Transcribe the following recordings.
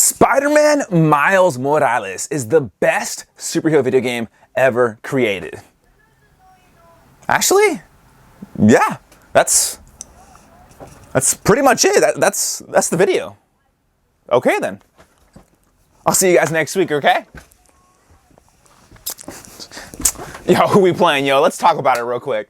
Spider-Man Miles Morales is the best superhero video game ever created. Actually, yeah, that's pretty much it. That's the video. Okay then. I'll see you guys next week, okay? Yo, who we playing, yo? Let's talk about it real quick.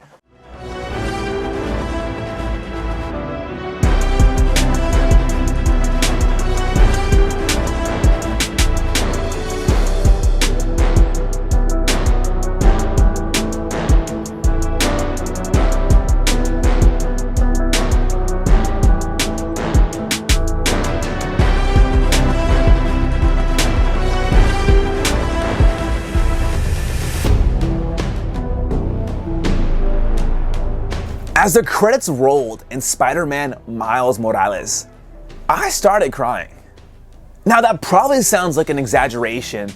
As the credits rolled in Spider-Man Miles Morales, I started crying. Now that probably sounds like an exaggeration,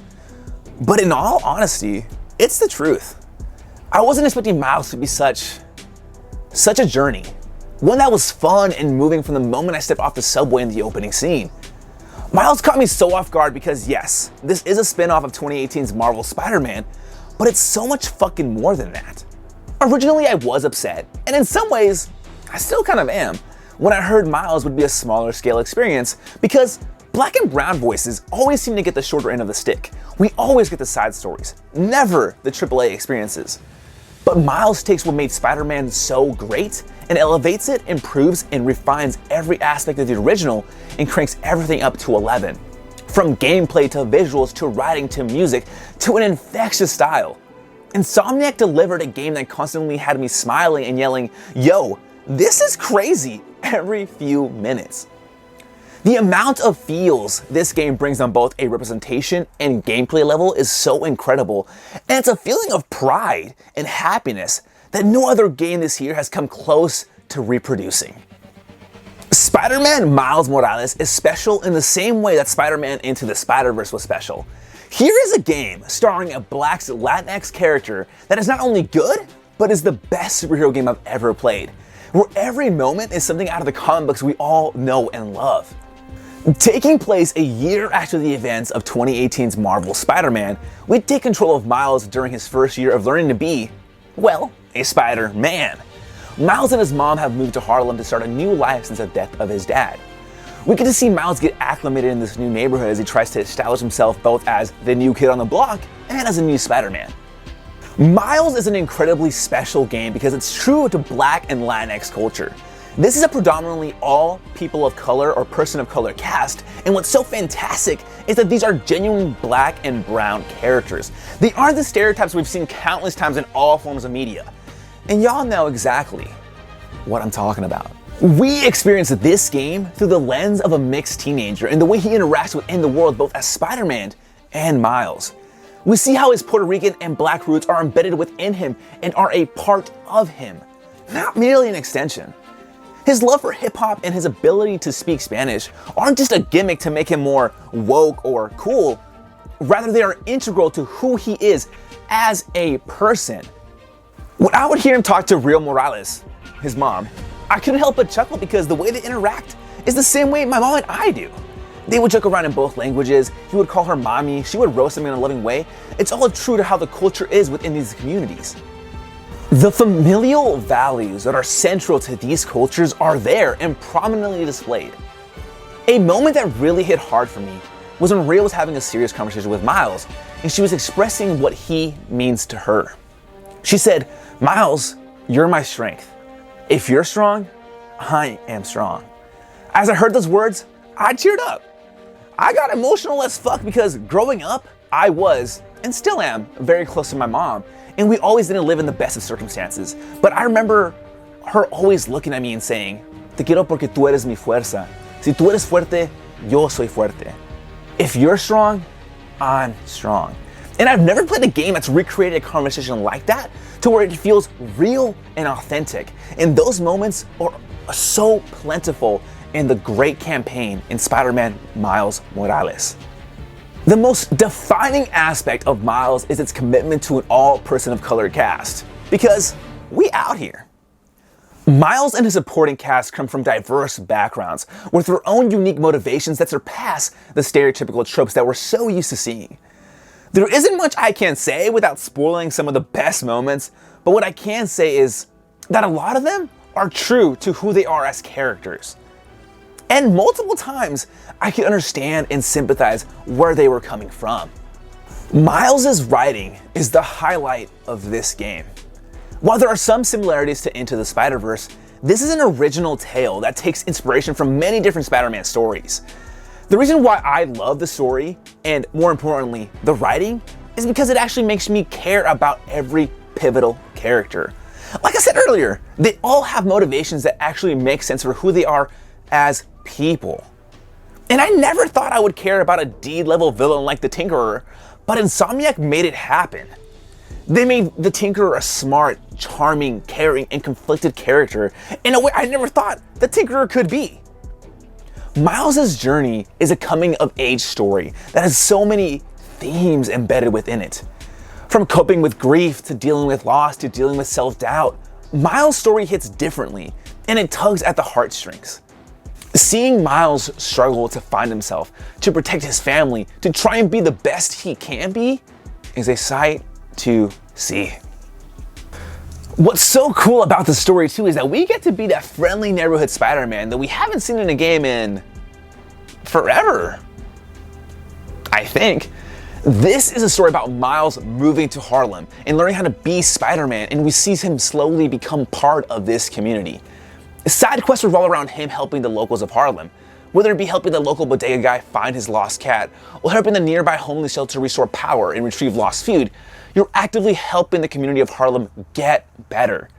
but in all honesty, it's the truth. I wasn't expecting Miles to be such a journey. One that was fun and moving from the moment I stepped off the subway in the opening scene. Miles caught me so off guard because yes, this is a spin-off of 2018's Marvel Spider-Man, but it's so much fucking more than that. Originally, I was upset, and in some ways, I still kind of am, when I heard Miles would be a smaller scale experience because black and brown voices always seem to get the shorter end of the stick. We always get the side stories, never the AAA experiences. But Miles takes what made Spider-Man so great and elevates it, improves, and refines every aspect of the original and cranks everything up to 11. From gameplay to visuals to writing to music to an infectious style. Insomniac delivered a game that constantly had me smiling and yelling, "Yo, this is crazy," every few minutes. The amount of feels this game brings on both a representation and gameplay level is so incredible, and it's a feeling of pride and happiness that no other game this year has come close to reproducing. Spider-Man Miles Morales is special in the same way that Spider-Man Into the Spider-Verse was special. Here is a game starring a Black Latinx character that is not only good, but is the best superhero game I've ever played, where every moment is something out of the comic books we all know and love. Taking place a year after the events of 2018's Marvel Spider-Man, we take control of Miles during his first year of learning to be, well, a Spider-Man. Miles and his mom have moved to Harlem to start a new life since the death of his dad. We get to see Miles get acclimated in this new neighborhood as he tries to establish himself both as the new kid on the block and as a new Spider-Man. Miles is an incredibly special game because it's true to Black and Latinx culture. This is a predominantly all people of color or person of color cast, and what's so fantastic is that these are genuine Black and brown characters. They aren't the stereotypes we've seen countless times in all forms of media. And y'all know exactly what I'm talking about. We experience this game through the lens of a mixed teenager and the way he interacts within the world both as Spider-Man and Miles. We see how his Puerto Rican and Black roots are embedded within him and are a part of him, not merely an extension. His love for hip-hop and his ability to speak Spanish aren't just a gimmick to make him more woke or cool, rather they are integral to who he is as a person. When I would hear him talk to Real Morales, his mom, I couldn't help but chuckle because the way they interact is the same way my mom and I do. They would joke around in both languages, he would call her mommy, she would roast him in a loving way. It's all true to how the culture is within these communities. The familial values that are central to these cultures are there and prominently displayed. A moment that really hit hard for me was when Rhea was having a serious conversation with Miles and she was expressing what he means to her. She said, "Miles, you're my strength. If you're strong, I am strong." As I heard those words, I cheered up. I got emotional as fuck because growing up, I was, and still am, very close to my mom, and we always didn't live in the best of circumstances. But I remember her always looking at me and saying, "Te quiero porque tú eres mi fuerza. Si tú eres fuerte, yo soy fuerte. If you're strong, I'm strong." And I've never played a game that's recreated a conversation like that to where it feels real and authentic. And those moments are so plentiful in the great campaign in Spider-Man Miles Morales. The most defining aspect of Miles is its commitment to an all person of color cast. Because we out here. Miles and his supporting cast come from diverse backgrounds with their own unique motivations that surpass the stereotypical tropes that we're so used to seeing. There isn't much I can say without spoiling some of the best moments, but what I can say is that a lot of them are true to who they are as characters. And multiple times, I could understand and sympathize where they were coming from. Miles' writing is the highlight of this game. While there are some similarities to Into the Spider-Verse, this is an original tale that takes inspiration from many different Spider-Man stories. The reason why I love the story, and more importantly, the writing, is because it actually makes me care about every pivotal character. Like I said earlier, they all have motivations that actually make sense for who they are as people. And I never thought I would care about a D-level villain like the Tinkerer, but Insomniac made it happen. They made the Tinkerer a smart, charming, caring, and conflicted character in a way I never thought the Tinkerer could be. Miles' journey is a coming-of-age story that has so many themes embedded within it. From coping with grief, to dealing with loss, to dealing with self-doubt, Miles' story hits differently, and it tugs at the heartstrings. Seeing Miles struggle to find himself, to protect his family, to try and be the best he can be, is a sight to see. What's so cool about the story too is that we get to be that friendly neighborhood Spider-Man that we haven't seen in a game in forever, I think. This is a story about Miles moving to Harlem and learning how to be Spider-Man, and we see him slowly become part of this community. Side quests revolve around him helping the locals of Harlem, whether it be helping the local bodega guy find his lost cat, or helping the nearby homeless shelter restore power and retrieve lost food. You're actively helping the community of Harlem get better.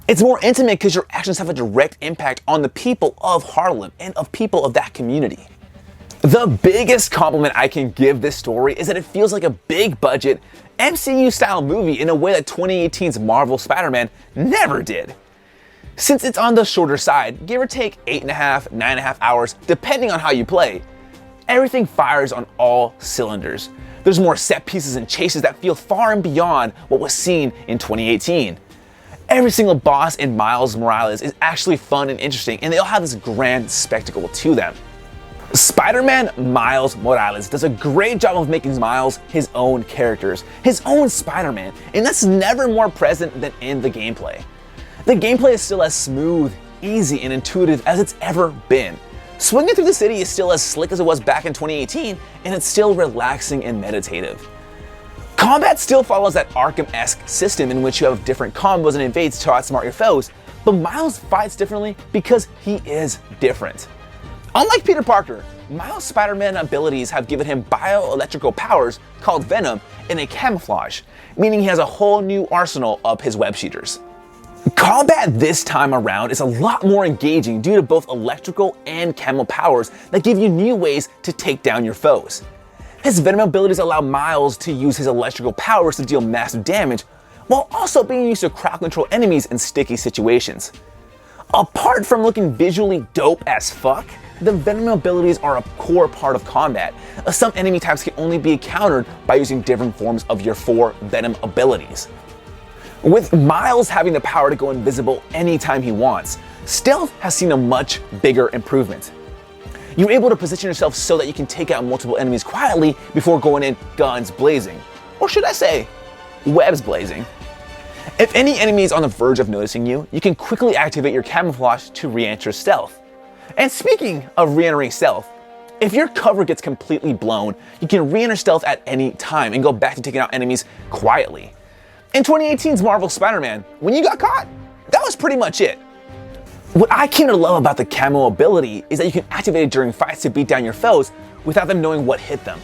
It's more intimate because your actions have a direct impact on the people of Harlem and of people of that community. The biggest compliment I can give this story is that it feels like a big budget MCU style movie in a way that 2018's Marvel Spider-Man never did. Since it's on the shorter side, give or take 8.5, 9.5 hours, depending on how you play, everything fires on all cylinders. There's more set pieces and chases that feel far and beyond what was seen in 2018. Every single boss in Miles Morales is actually fun and interesting, and they all have this grand spectacle to them. Spider-Man Miles Morales does a great job of making Miles his own characters, his own Spider-Man, and that's never more present than in the gameplay. The gameplay is still as smooth, easy, and intuitive as it's ever been. Swinging through the city is still as slick as it was back in 2018, and it's still relaxing and meditative. Combat still follows that Arkham-esque system in which you have different combos and evades to outsmart your foes, but Miles fights differently because he is different. Unlike Peter Parker, Miles' Spider-Man abilities have given him bioelectrical powers called Venom and a camouflage, meaning he has a whole new arsenal of his web shooters. Combat this time around is a lot more engaging due to both electrical and camo powers that give you new ways to take down your foes. His Venom abilities allow Miles to use his electrical powers to deal massive damage, while also being used to crowd control enemies in sticky situations. Apart from looking visually dope as fuck, the Venom abilities are a core part of combat, as some enemy types can only be countered by using different forms of your 4 Venom abilities. With Miles having the power to go invisible anytime he wants, stealth has seen a much bigger improvement. You're able to position yourself so that you can take out multiple enemies quietly before going in guns blazing. Or should I say, webs blazing. If any enemy is on the verge of noticing you, you can quickly activate your camouflage to re-enter stealth. And speaking of re-entering stealth, if your cover gets completely blown, you can re-enter stealth at any time and go back to taking out enemies quietly. In 2018's Marvel Spider-Man, when you got caught, that was pretty much it. What I came to love about the camo ability is that you can activate it during fights to beat down your foes without them knowing what hit them.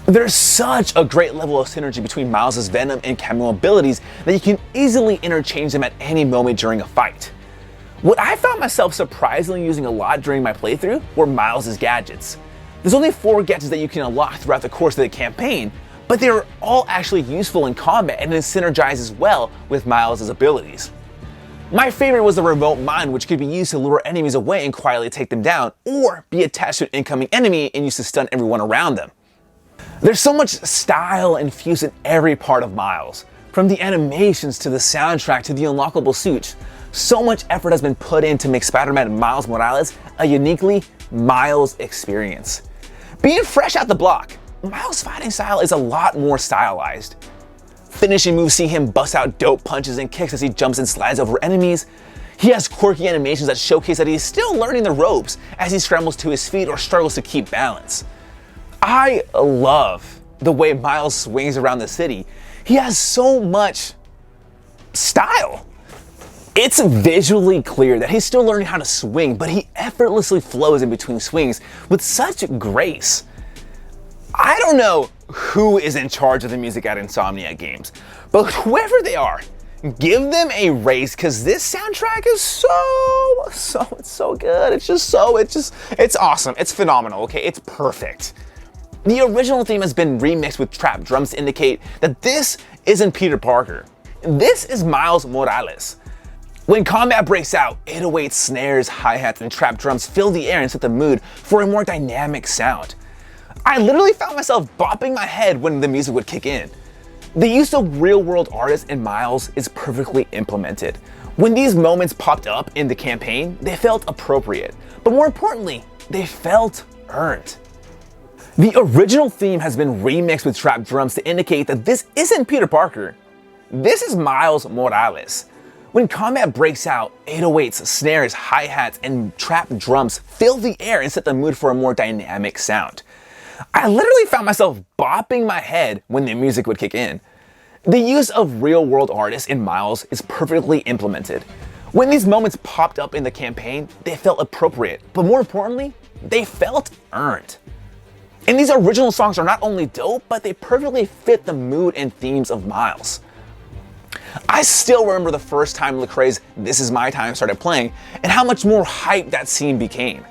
There's such a great level of synergy between Miles' Venom and camo abilities that you can easily interchange them at any moment during a fight. What I found myself surprisingly using a lot during my playthrough were Miles' gadgets. There's only 4 gadgets that you can unlock throughout the course of the campaign, but they are all actually useful in combat and it synergizes well with Miles' abilities. My favorite was the remote mine, which could be used to lure enemies away and quietly take them down, or be attached to an incoming enemy and used to stun everyone around them. There's so much style infused in every part of Miles, from the animations to the soundtrack to the unlockable suits. So much effort has been put in to make Spider-Man Miles Morales a uniquely Miles experience. Being fresh out the block, Miles' fighting style is a lot more stylized. Finishing moves see him bust out dope punches and kicks as he jumps and slides over enemies. He has quirky animations that showcase that he's still learning the ropes as he scrambles to his feet or struggles to keep balance. I love the way Miles swings around the city. He has so much style. It's visually clear that he's still learning how to swing, but he effortlessly flows in between swings with such grace. I don't know who is in charge of the music at Insomniac Games, but whoever they are, give them a raise, because this soundtrack is it's so good. It's awesome. It's phenomenal, okay? It's perfect. The original theme has been remixed with trap drums to indicate that this isn't Peter Parker. This is Miles Morales. When combat breaks out, 808s, snares, hi-hats, and trap drums fill the air and set the mood for a more dynamic sound. I literally found myself bopping my head when the music would kick in. The use of real-world artists in Miles is perfectly implemented. When these moments popped up in the campaign, they felt appropriate, but more importantly, they felt earned. The original theme has been remixed with trap drums to indicate that this isn't Peter Parker. This is Miles Morales. When combat breaks out, 808s, snares, hi-hats, and trap drums fill the air and set the mood for a more dynamic sound. I literally found myself bopping my head when the music would kick in. The use of real-world artists in Miles is perfectly implemented. When these moments popped up in the campaign, they felt appropriate, but more importantly, they felt earned. And these original songs are not only dope, but they perfectly fit the mood and themes of Miles. I still remember the first time Lecrae's This Is My Time started playing and how much more hype that scene became.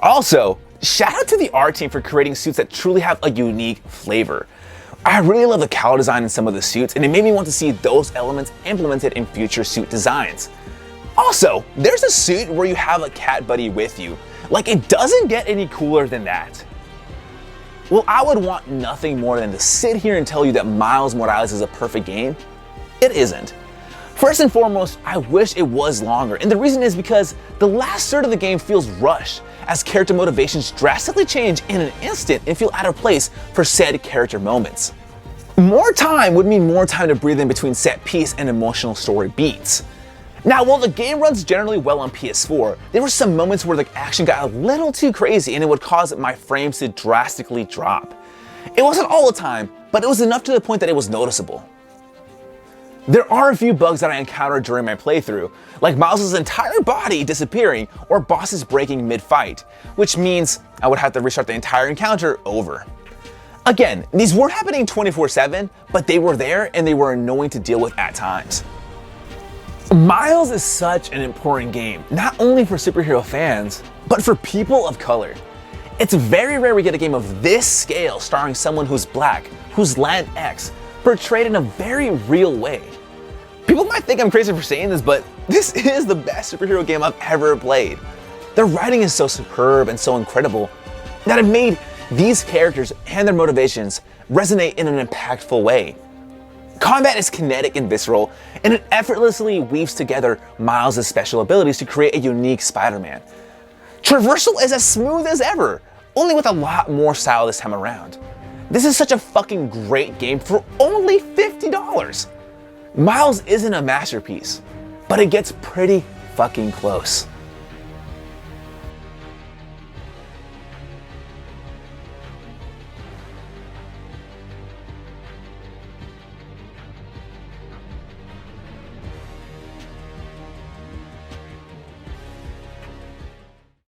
Also, shout out to the art team for creating suits that truly have a unique flavor. I really love the cowl design in some of the suits, and it made me want to see those elements implemented in future suit designs. Also, there's a suit where you have a cat buddy with you. Like, it doesn't get any cooler than that. Well, I would want nothing more than to sit here and tell you that Miles Morales is a perfect game. It isn't. First and foremost, I wish it was longer, and the reason is because the last third of the game feels rushed, as character motivations drastically change in an instant and feel out of place for said character moments. More time would mean more time to breathe in between set piece and emotional story beats. Now, while the game runs generally well on PS4, there were some moments where the action got a little too crazy and it would cause my frames to drastically drop. It wasn't all the time, but it was enough to the point that it was noticeable. There are a few bugs that I encountered during my playthrough, like Miles' entire body disappearing or bosses breaking mid-fight, which means I would have to restart the entire encounter over. Again, these weren't happening 24/7, but they were there and they were annoying to deal with at times. Miles is such an important game, not only for superhero fans, but for people of color. It's very rare we get a game of this scale starring someone who's black, who's Latinx, portrayed in a very real way. People might think I'm crazy for saying this, but this is the best superhero game I've ever played. The writing is so superb and so incredible that it made these characters and their motivations resonate in an impactful way. Combat is kinetic and visceral, and it effortlessly weaves together Miles' special abilities to create a unique Spider-Man. Traversal is as smooth as ever, only with a lot more style this time around. This is such a fucking great game for only $50. Miles isn't a masterpiece, but it gets pretty fucking close.